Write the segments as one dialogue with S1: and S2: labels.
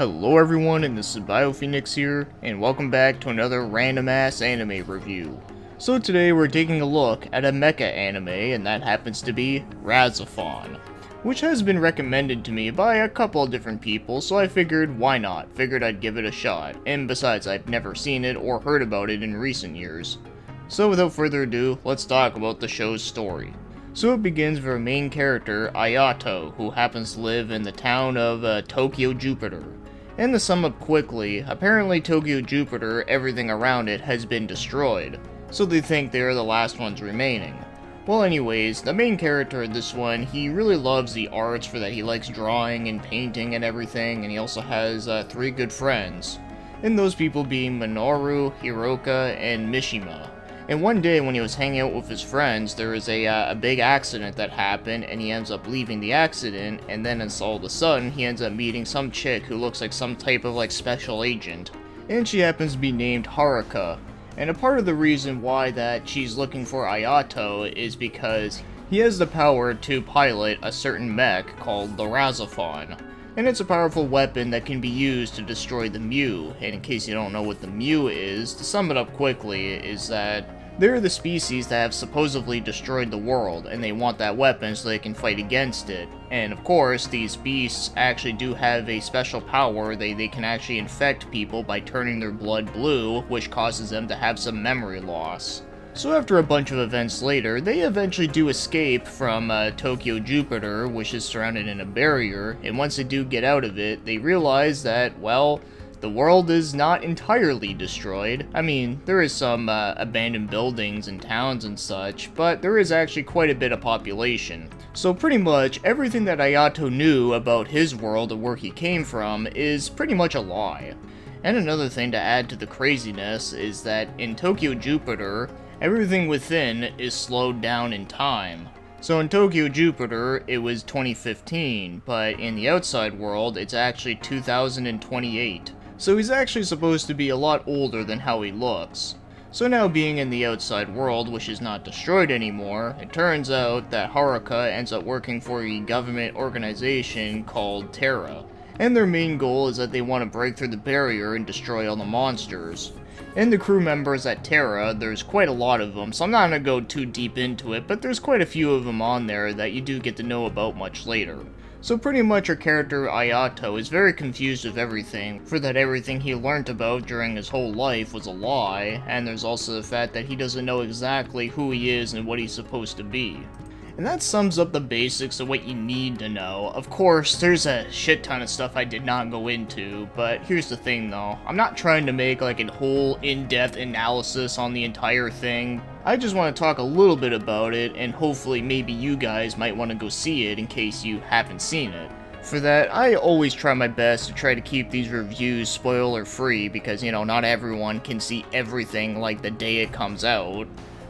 S1: Hello everyone, and this is BioPhoenix here, and welcome back to another random ass anime review. So today we're taking a look at a mecha anime, and that happens to be Rahxephon, which has been recommended to me by a couple of different people, so I figured why not, figured I'd give it a shot, and besides I've never seen it or heard about it in recent years. So without further ado, let's talk about the show's story. So it begins with our main character, Ayato, who happens to live in the town of Tokyo Jupiter. And to sum up quickly, apparently Tokyo Jupiter, everything around it has been destroyed, so they think they are the last ones remaining. Well anyways, the main character in this one, he really loves the arts for that he likes drawing and painting and everything, and he also has 3 good friends. And those people being Minoru, Hiroka, and Mishima. And one day when he was hanging out with his friends, there was a big accident that happened, and he ends up leaving the accident, and then all of a sudden, he ends up meeting some chick who looks like some type of special agent. And she happens to be named Haruka. And a part of the reason why that she's looking for Ayato is because he has the power to pilot a certain mech called the Rahxephon. And it's a powerful weapon that can be used to destroy the Mew. And in case you don't know what the Mew is, to sum it up quickly, is that they're the species that have supposedly destroyed the world, and they want that weapon so they can fight against it. And of course, these beasts actually do have a special power. They can actually infect people by turning their blood blue, which causes them to have some memory loss. So after a bunch of events later, they eventually do escape from Tokyo Jupiter, which is surrounded in a barrier, and once they do get out of it, they realize that, well, the world is not entirely destroyed. I mean, there is some abandoned buildings and towns and such, but there is actually quite a bit of population. So pretty much everything that Ayato knew about his world and where he came from is pretty much a lie. And another thing to add to the craziness is that in Tokyo Jupiter, everything within is slowed down in time. So in Tokyo Jupiter, it was 2015, but in the outside world, it's actually 2028. So he's actually supposed to be a lot older than how he looks. So now being in the outside world, which is not destroyed anymore, it turns out that Haruka ends up working for a government organization called Terra. And their main goal is that they want to break through the barrier and destroy all the monsters. And the crew members at Terra, there's quite a lot of them, so I'm not going to go too deep into it, but there's quite a few of them on there that you do get to know about much later. So pretty much our character Ayato is very confused with everything, for that everything he learnt about during his whole life was a lie, and there's also the fact that he doesn't know exactly who he is and what he's supposed to be. And that sums up the basics of what you need to know. Of course, there's a shit ton of stuff I did not go into, but here's the thing though. I'm not trying to make a whole in-depth analysis on the entire thing. I just want to talk a little bit about it, and hopefully maybe you guys might want to go see it in case you haven't seen it. For that, I always try my best to try to keep these reviews spoiler-free because, not everyone can see everything the day it comes out.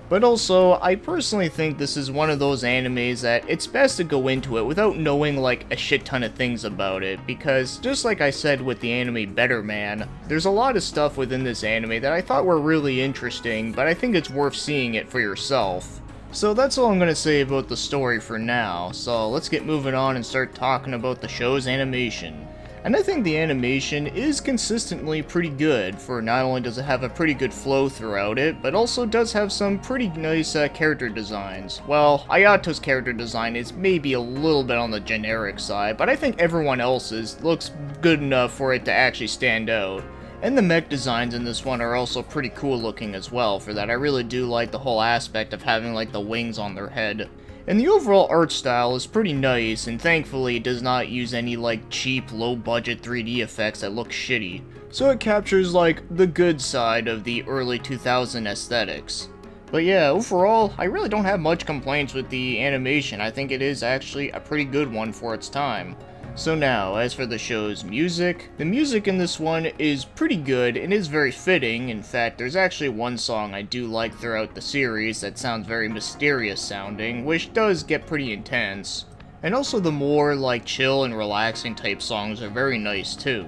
S1: But also, I personally think this is one of those animes that it's best to go into it without knowing a shit ton of things about it, because just like I said with the anime Better Man, there's a lot of stuff within this anime that I thought were really interesting, but I think it's worth seeing it for yourself. So that's all I'm going to say about the story for now, so let's get moving on and start talking about the show's animation. And I think the animation is consistently pretty good, for not only does it have a pretty good flow throughout it, but also does have some pretty nice character designs. Well, Ayato's character design is maybe a little bit on the generic side, but I think everyone else's looks good enough for it to actually stand out. And the mech designs in this one are also pretty cool looking as well, for that I really do like the whole aspect of having the wings on their head. And the overall art style is pretty nice, and thankfully it does not use any cheap, low-budget 3D effects that look shitty. So it captures the good side of the early 2000 aesthetics. But yeah, overall, I really don't have much complaints with the animation. I think it is actually a pretty good one for its time. So now, as for the show's music, the music in this one is pretty good and is very fitting. In fact, there's actually one song I do like throughout the series that sounds very mysterious sounding, which does get pretty intense. And also the more chill and relaxing type songs are very nice too.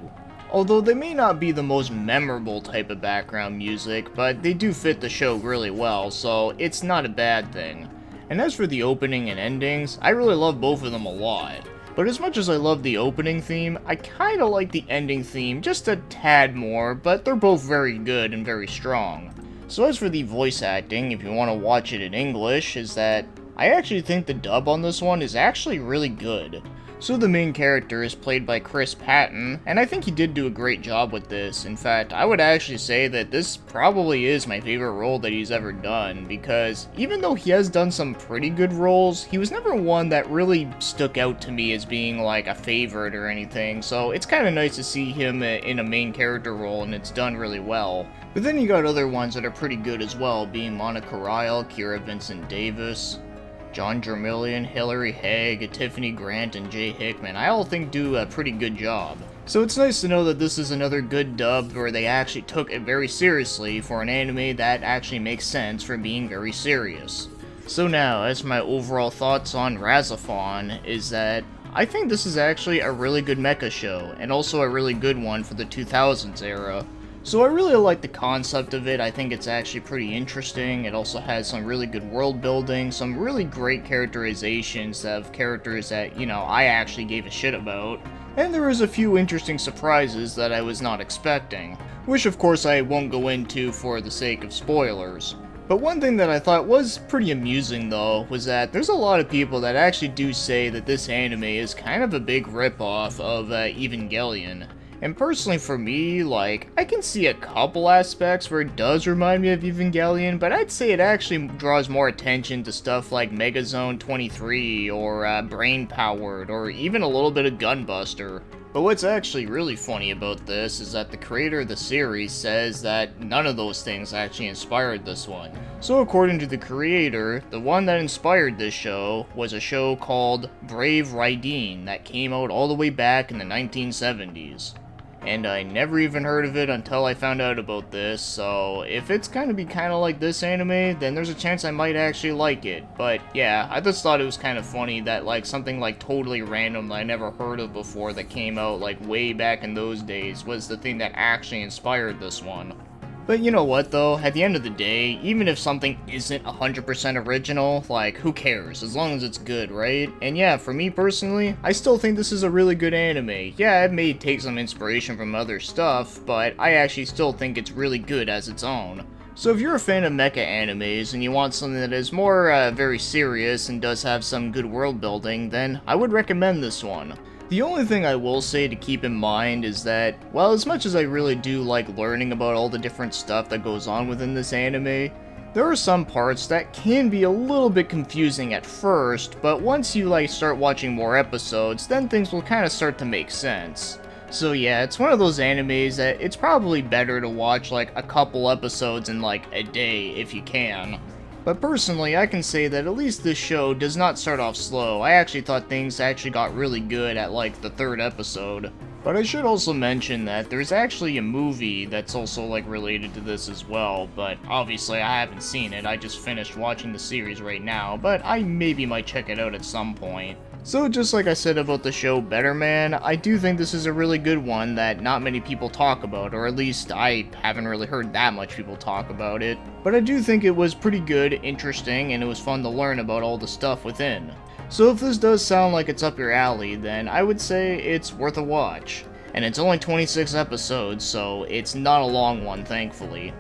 S1: Although they may not be the most memorable type of background music, but they do fit the show really well, so it's not a bad thing. And as for the opening and endings, I really love both of them a lot. But as much as I love the opening theme, I kinda like the ending theme just a tad more, but they're both very good and very strong. So as for the voice acting, if you want to watch it in English, is that I actually think the dub on this one is actually really good. So the main character is played by Chris Patton, and I think he did do a great job with this. In fact, I would actually say that this probably is my favorite role that he's ever done, because even though he has done some pretty good roles, he was never one that really stuck out to me as being like a favorite or anything, so it's kind of nice to see him in a main character role, and it's done really well. But then you got other ones that are pretty good as well, being Monica Ryle, Kira Vincent Davis, John Jermillion, Hilary Haig, Tiffany Grant, and Jay Hickman. I all think do a pretty good job. So it's nice to know that this is another good dub where they actually took it very seriously for an anime that actually makes sense for being very serious. So now, as for my overall thoughts on Rahxephon, is that I think this is actually a really good mecha show, and also a really good one for the 2000s era. So I really like the concept of it. I think it's actually pretty interesting. It also has some really good world building, some really great characterizations of characters that, I actually gave a shit about. And there was a few interesting surprises that I was not expecting, which of course I won't go into for the sake of spoilers. But one thing that I thought was pretty amusing though, was that there's a lot of people that actually do say that this anime is kind of a big ripoff of Evangelion. And personally for me, I can see a couple aspects where it does remind me of Evangelion, but I'd say it actually draws more attention to stuff like Megazone 23, or Brain Powered, or even a little bit of Gunbuster. But what's actually really funny about this is that the creator of the series says that none of those things actually inspired this one. So according to the creator, the one that inspired this show was a show called Brave Raideen that came out all the way back in the 1970s. And I never even heard of it until I found out about this, so if it's gonna be kinda like this anime, then there's a chance I might actually like it. But yeah, I just thought it was kind of funny that something totally random that I never heard of before that came out way back in those days was the thing that actually inspired this one. But you know what though, at the end of the day, even if something isn't 100% original, who cares, as long as it's good, right? And yeah, for me personally, I still think this is a really good anime. Yeah, it may take some inspiration from other stuff, but I actually still think it's really good as its own. So if you're a fan of mecha animes and you want something that is more very serious and does have some good world building, then I would recommend this one. The only thing I will say to keep in mind is that, well, as much as I really do like learning about all the different stuff that goes on within this anime, there are some parts that can be a little bit confusing at first, but once you start watching more episodes, then things will kind of start to make sense. So yeah, it's one of those animes that it's probably better to watch a couple episodes in a day if you can. But personally, I can say that at least this show does not start off slow. I actually thought things actually got really good at the third episode. But I should also mention that there's actually a movie that's also related to this as well, but obviously I haven't seen it. I just finished watching the series right now, but I maybe might check it out at some point. So just like I said about the show Better Man, I do think this is a really good one that not many people talk about, or at least I haven't really heard that much people talk about it. But I do think it was pretty good, interesting, and it was fun to learn about all the stuff within. So if this does sound like it's up your alley, then I would say it's worth a watch. And it's only 26 episodes, so it's not a long one, thankfully.